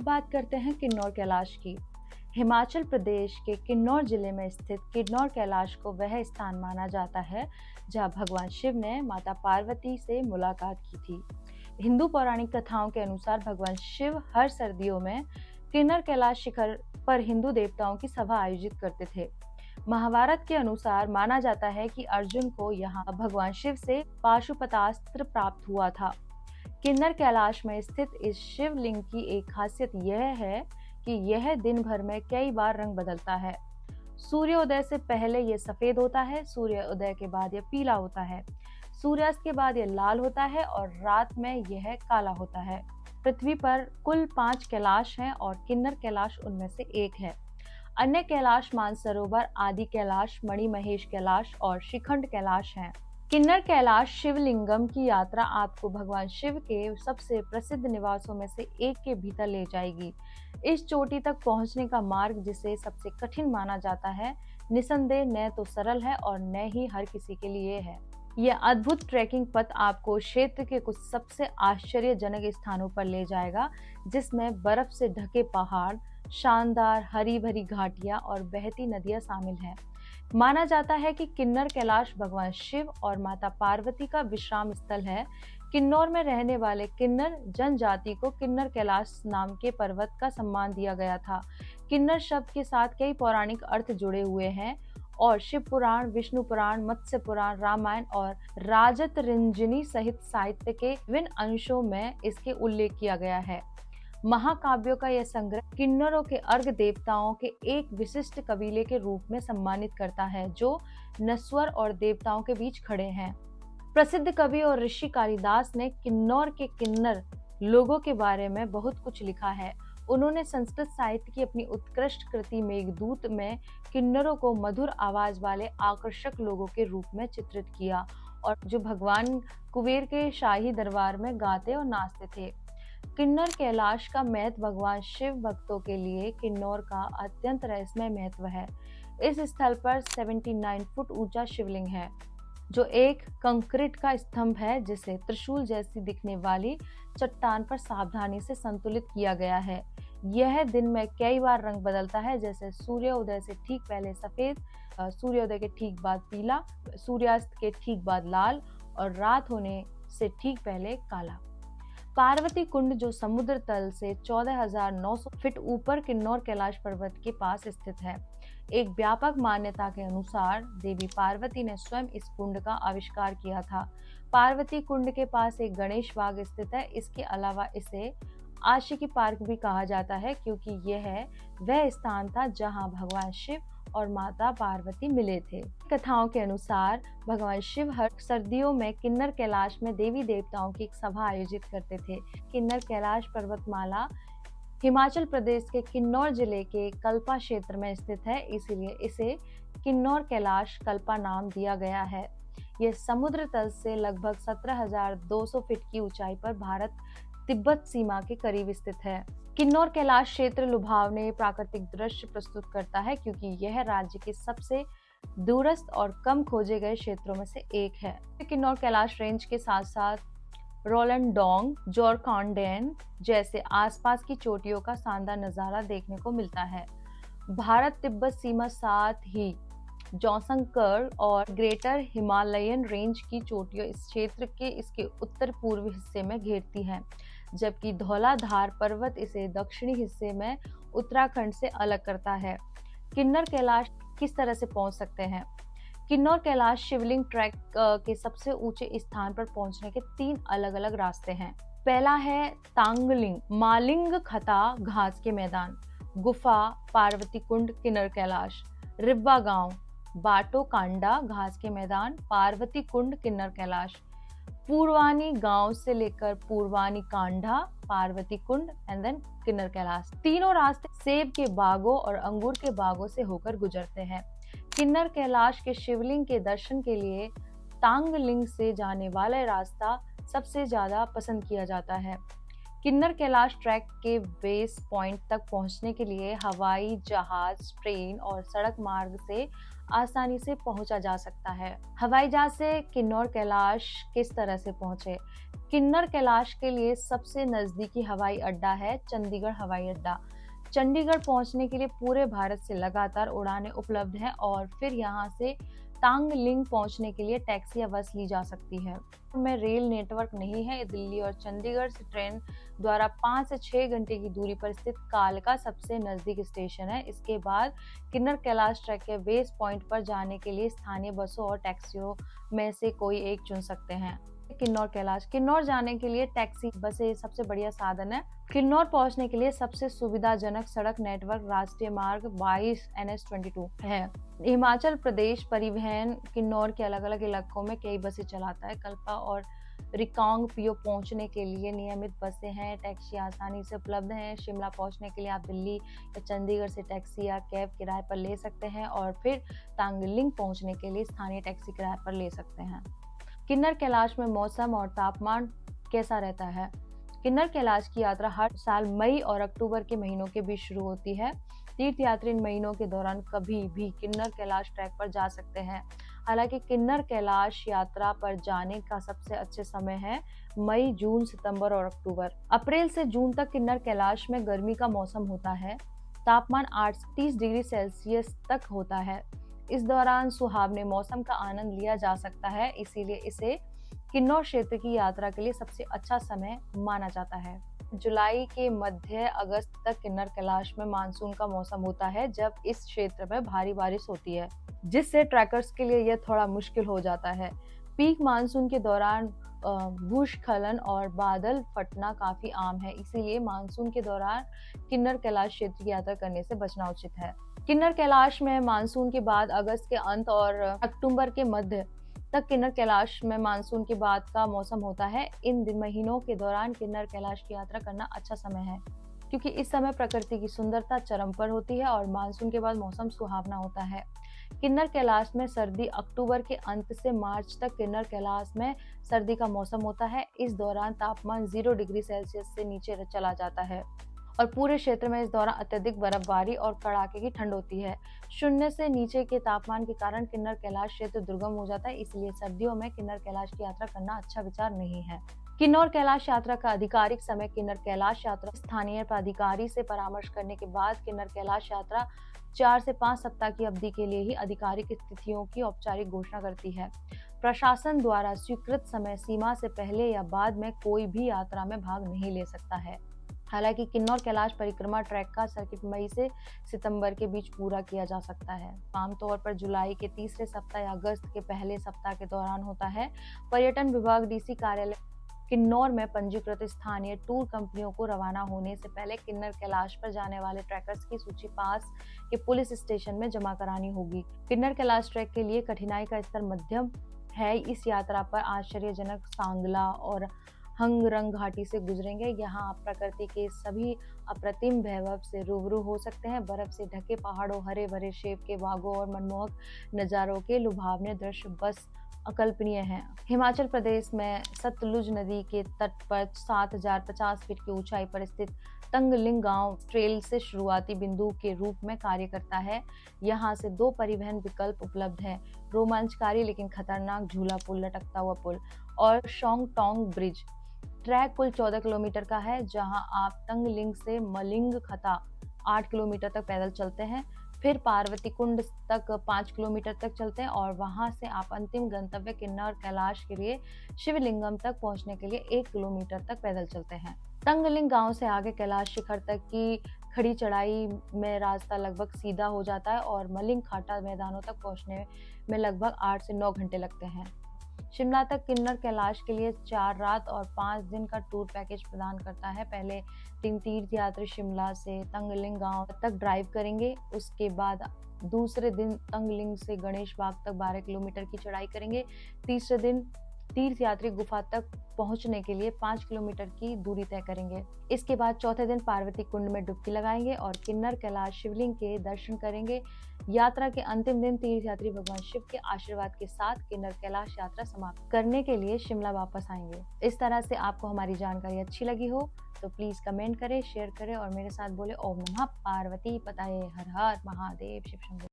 बात करते हैं किन्नौर कैलाश की। हिमाचल प्रदेश के किन्नौर जिले में स्थित किन्नौर कैलाश को वह स्थान माना जाता है जहां भगवान शिव ने माता पार्वती से मुलाकात की थी। हिंदू पौराणिक कथाओं के अनुसार भगवान शिव हर सर्दियों में किन्नर कैलाश शिखर पर हिंदू देवताओं की सभा आयोजित करते थे। महाभारत के अनुसार माना जाता है कि अर्जुन को यहाँ भगवान शिव से पाशुपतास्त्र प्राप्त हुआ था। किन्नर कैलाश में स्थित इस शिवलिंग की एक खासियत यह है कि यह दिन भर में कई बार रंग बदलता है। सूर्योदय से पहले यह सफेद होता है, सूर्योदय के बाद यह पीला होता है, सूर्यास्त के बाद यह लाल होता है और रात में यह काला होता है। पृथ्वी पर कुल 5 कैलाश हैं और किन्नर कैलाश उनमें से एक है। अन्य कैलाश मानसरोवर, आदि कैलाश, मणिमहेश कैलाश और शिखंड कैलाश हैं। किन्नर कैलाश शिवलिंगम की यात्रा आपको भगवान शिव के सबसे प्रसिद्ध निवासों में से एक के भीतर ले जाएगी। इस चोटी तक पहुंचने का मार्ग, जिसे सबसे कठिन माना जाता है, निसंदेह न तो सरल है और न ही हर किसी के लिए है। यह अद्भुत ट्रैकिंग पथ आपको क्षेत्र के कुछ सबसे आश्चर्यजनक स्थानों पर ले जाएगा, जिसमें बर्फ से ढके पहाड़, शानदार हरी भरी घाटियां और बहती नदियां शामिल हैं। माना जाता है कि किन्नर कैलाश भगवान शिव और माता पार्वती का विश्राम स्थल है। किन्नौर में रहने वाले किन्नर जनजाति को किन्नर कैलाश नाम के पर्वत का सम्मान दिया गया था। किन्नर शब्द के साथ कई पौराणिक अर्थ जुड़े हुए हैं और शिव पुराण, विष्णु पुराण, मत्स्य पुराण, रामायण और राजतरंजनी सहित साहित्य के विभिन्न अंशों में इसके उल्लेख किया गया है। महाकाव्यों का यह संग्रह किन्नरों के अर्घ देवताओं के एक विशिष्ट कबीले के रूप में सम्मानित करता है, जो नस्वर और देवताओं के बीच खड़े हैं। प्रसिद्ध कवि और ऋषि कालिदास ने किन्नौर के किन्नर लोगों के बारे में बहुत कुछ लिखा है। उन्होंने संस्कृत साहित्य की अपनी उत्कृष्ट कृति मेघदूत में किन्नरों को मधुर आवाज वाले आकर्षक लोगों के रूप में चित्रित किया और जो भगवान कुबेर के शाही दरबार में गाते और नाचते थे। किन्नर कैलाश का महत्व भगवान शिव भक्तों के लिए किन्नौर का अत्यंत रहस्यमय महत्व है। इस स्थल पर 79 फुट ऊंचा शिवलिंग है, जो एक कंक्रीट का स्तंभ है जिसे त्रिशूल जैसी दिखने वाली चट्टान पर सावधानी से संतुलित किया गया है। यह दिन में कई बार रंग बदलता है, जैसे सूर्योदय से ठीक पहले सफेद, सूर्योदय के ठीक बाद पीला, सूर्यास्त के ठीक बाद लाल और रात होने से ठीक पहले काला। पार्वती कुंड, जो समुद्र तल से 14,900 फीट ऊपर किन्नौर कैलाश पर्वत के पास स्थित है। एक व्यापक मान्यता के अनुसार देवी पार्वती ने स्वयं इस कुंड का आविष्कार किया था। पार्वती कुंड के पास एक गणेश बाग स्थित है। इसके अलावा इसे आशिकी पार्क भी कहा जाता है, क्योंकि यह वह स्थान था जहां भगवान शिव और माता पार्वती मिले थे। कथाओं के अनुसार भगवान शिव हर सर्दियों में किन्नर कैलाश में देवी देवताओं की एक सभा आयोजित करते थे। किन्नर कैलाश पर्वतमाला हिमाचल प्रदेश के किन्नौर जिले के कल्पा क्षेत्र में स्थित है, इसलिए इसे किन्नौर कैलाश कल्पा नाम दिया गया है। यह समुद्र तल से लगभग 17,200 फीट की ऊंचाई पर भारत तिब्बत सीमा के करीब स्थित है। किन्नौर कैलाश क्षेत्र लुभावने प्राकृतिक दृश्य प्रस्तुत करता है, क्योंकि यह राज्य के सबसे दूरस्थ और कम खोजे गए क्षेत्रों में से एक है। किन्नौर कैलाश रेंज के साथ साथ रोलंडोंग, जोरकॉन्डेन जैसे आसपास की चोटियों का शानदार नजारा देखने को मिलता है। भारत तिब्बत सीमा साथ ही जोंगसंकर और ग्रेटर हिमालयन रेंज की चोटियां इस क्षेत्र के इसके उत्तर पूर्वी हिस्से में घेरती हैं, जबकि धौलाधार पर्वत इसे दक्षिणी हिस्से में उत्तराखंड से अलग करता है। किन्नर कैलाश किस तरह से पहुंच सकते हैं? किन्नौर कैलाश शिवलिंग ट्रैक के सबसे ऊंचे स्थान पर पहुंचने के 3 अलग अलग रास्ते हैं। पहला है तांगलिंग, मालिंग खता घास के मैदान, गुफा पार्वती कुंड किन्नर कैलाश, रिब्बा गांव, बाटो कांडा घास के मैदान, पार्वती कुंड किन्नर कैलाश, पूर्वानी गांव से लेकर पूर्वानी कांडा, पार्वती कुंड एंड देन किन्नर कैलाश। तीनों रास्ते सेब के बागों और अंगूर के बागों से होकर गुजरते हैं। किन्नर कैलाश के शिवलिंग के दर्शन के लिए तांगलिंग से जाने वाला रास्ता सबसे ज्यादा पसंद किया जाता है। किन्नर कैलाश ट्रैक के बेस पॉइंट तक पहुंचने के लिए हवाई जहाज, ट्रेन और सड़क मार्ग से आसानी से पहुंचा जा सकता है। हवाई जहाज से किन्नौर कैलाश किस तरह से पहुंचे? किन्नर कैलाश के लिए सबसे नजदीकी हवाई अड्डा है चंडीगढ़ हवाई अड्डा। चंडीगढ़ पहुंचने के लिए पूरे भारत से लगातार उड़ानें उपलब्ध हैं और फिर यहां से टांगलिंग पहुंचने के लिए टैक्सी या बस ली जा सकती है। में रेल नेटवर्क नहीं है। दिल्ली और चंडीगढ़ से ट्रेन द्वारा 5 से 6 घंटे की दूरी पर स्थित कालका सबसे नजदीक स्टेशन है। इसके बाद किन्नर कैलाश ट्रैक के बेस पॉइंट पर जाने के लिए स्थानीय बसों और टैक्सियों में से कोई एक चुन सकते हैं। किन्नौर कैलाश किन्नौर जाने के लिए टैक्सी बसें सबसे बढ़िया साधन है। किन्नौर पहुंचने के लिए सबसे सुविधाजनक सड़क नेटवर्क राष्ट्रीय मार्ग 22 NH-22 है। हिमाचल प्रदेश परिवहन किन्नौर के अलग अलग इलाकों में कई बसें चलाता है। कल्पा और रिकांगपिओ पहुंचने के लिए नियमित बसें हैं। टैक्सी आसानी से उपलब्ध हैं। शिमला पहुंचने के लिए आप दिल्ली या चंडीगढ़ से टैक्सी या कैब किराए पर ले सकते हैं और फिर तांगलिंग पहुंचने के लिए स्थानीय टैक्सी किराए पर ले सकते हैं। किन्नर कैलाश में मौसम और तापमान कैसा रहता है? किन्नर कैलाश की यात्रा हर साल मई और अक्टूबर के महीनों के बीच शुरू होती है। तीर्थयात्री इन महीनों के दौरान कभी भी किन्नर कैलाश ट्रैक पर जा सकते हैं। हालांकि किन्नर कैलाश यात्रा पर जाने का सबसे अच्छे समय है मई, जून, सितंबर और अक्टूबर। अप्रैल से जून तक किन्नर कैलाश में गर्मी का मौसम होता है। तापमान 8 से 30 डिग्री सेल्सियस तक होता है। इस दौरान सुहावने मौसम का आनंद लिया जा सकता है, इसीलिए इसे किन्नौर क्षेत्र की यात्रा के लिए सबसे अच्छा समय माना जाता है। जुलाई के मध्य अगस्त तक किन्नर कैलाश में मानसून का मौसम होता है, जब इस क्षेत्र में भारी बारिश होती है, जिससे ट्रैकर्स के लिए यह थोड़ा मुश्किल हो जाता है। पीक मानसून के दौरान भूस्खलन और बादल फटना काफी आम है, इसीलिए मानसून के दौरान किन्नर कैलाश क्षेत्र की यात्रा करने से बचना उचित है। किन्नर कैलाश में मानसून के बाद अगस्त के अंत और अक्टूबर के मध्य तक किन्नर कैलाश में मानसून के बाद का मौसम होता है। इन महीनों के दौरान किन्नर कैलाश की यात्रा करना अच्छा समय है, क्योंकि इस समय प्रकृति की सुंदरता चरम पर होती है और मानसून के बाद मौसम सुहावना होता है। किन्नर कैलाश में सर्दी अक्टूबर के अंत से मार्च तक किन्नर कैलाश में सर्दी का मौसम होता है। इस दौरान तापमान 0 डिग्री सेल्सियस से नीचे चला जाता है और पूरे क्षेत्र में इस दौरान अत्यधिक बर्फबारी और कड़ाके की ठंड होती है। शून्य से नीचे के तापमान के कारण किन्नर कैलाश क्षेत्र दुर्गम हो जाता है, इसलिए सर्दियों में किन्नर कैलाश की यात्रा करना अच्छा विचार नहीं है। किन्नौर कैलाश यात्रा का आधिकारिक समय किन्नर कैलाश यात्रा स्थानीय प्राधिकारी से परामर्श करने के बाद किन्नर कैलाश यात्रा 4 से 5 सप्ताह की अवधि के लिए ही आधिकारिक तिथियों की औपचारिक घोषणा करती है। प्रशासन द्वारा स्वीकृत समय सीमा से पहले या बाद में कोई भी यात्रा में भाग नहीं ले सकता है। हालांकि किन्नौर कैलाश परिक्रमा ट्रैक का सर्किट मई से सितंबर के बीच पूरा किया जा सकता है। आमतौर पर जुलाई के तीसरे सप्ताह या अगस्त के पहले सप्ताह के दौरान होता है। पर्यटन विभाग डीसी कार्यालय किन्नौर में पंजीकृत स्थानीय टूर कंपनियों को रवाना होने से पहले किन्नर कैलाश पर जाने वाले ट्रैकर्स की सूची पास के पुलिस स्टेशन में जमा करानी होगी। किन्नर कैलाश ट्रैक के लिए कठिनाई का स्तर मध्यम है। इस यात्रा पर आश्चर्यजनक सांगला और हंगरंग घाटी से गुजरेंगे। यहाँ आप प्रकृति के सभी अप्रतिम वैभव से रूबरू हो सकते हैं। बर्फ से ढके पहाड़ों, हरे भरे सेब के बागों और मनमोहक नज़ारों के लुभावने दृश्य बस अकल्पनीय हैं। हिमाचल प्रदेश में सतलुज नदी के तट पर 7050 फीट की ऊंचाई पर स्थित तंगलिंग गांव ट्रेल से शुरुआती बिंदु के रूप में कार्य करता है। यहाँ से 2 परिवहन विकल्प उपलब्ध हैं: रोमांचकारी लेकिन खतरनाक झूला पुल, लटकता हुआ पुल और शोंग टोंग ब्रिज। ट्रैक कुल 14 किलोमीटर का है, जहां आप तंगलिंग से मलिंग खता 8 किलोमीटर तक पैदल चलते हैं, फिर पार्वती कुंड तक 5 किलोमीटर तक चलते हैं और वहां से आप अंतिम गंतव्य किन्नौर कैलाश के लिए शिवलिंगम तक पहुंचने के लिए 1 किलोमीटर तक पैदल चलते हैं। तंगलिंग गांव से आगे कैलाश शिखर तक की खड़ी चढ़ाई में रास्ता लगभग सीधा हो जाता है और मलिंग खाटा मैदानों तक पहुंचने में लगभग 8 से 9 घंटे लगते हैं। शिमला तक किन्नर कैलाश के लिए 4 रात और 5 दिन का टूर पैकेज प्रदान करता है। पहले दिन तीर्थयात्री शिमला से तंगलिंग गांव तक ड्राइव करेंगे। उसके बाद दूसरे दिन तंगलिंग से गणेश बाग तक 12 किलोमीटर की चढ़ाई करेंगे। तीसरे दिन तीर्थयात्री गुफा तक पहुंचने के लिए 5 किलोमीटर की दूरी तय करेंगे। इसके बाद चौथे दिन पार्वती कुंड में डुबकी लगाएंगे और किन्नर कैलाश शिवलिंग के दर्शन करेंगे। यात्रा के अंतिम दिन तीर्थयात्री भगवान शिव के आशीर्वाद के साथ किन्नर कैलाश यात्रा समाप्त करने के लिए शिमला वापस आएंगे। इस तरह से आपको हमारी जानकारी अच्छी लगी हो तो प्लीज कमेंट करें, शेयर करें और मेरे साथ बोले ओम नमः पार्वती पताये हर हर महादेव शिव शंभो।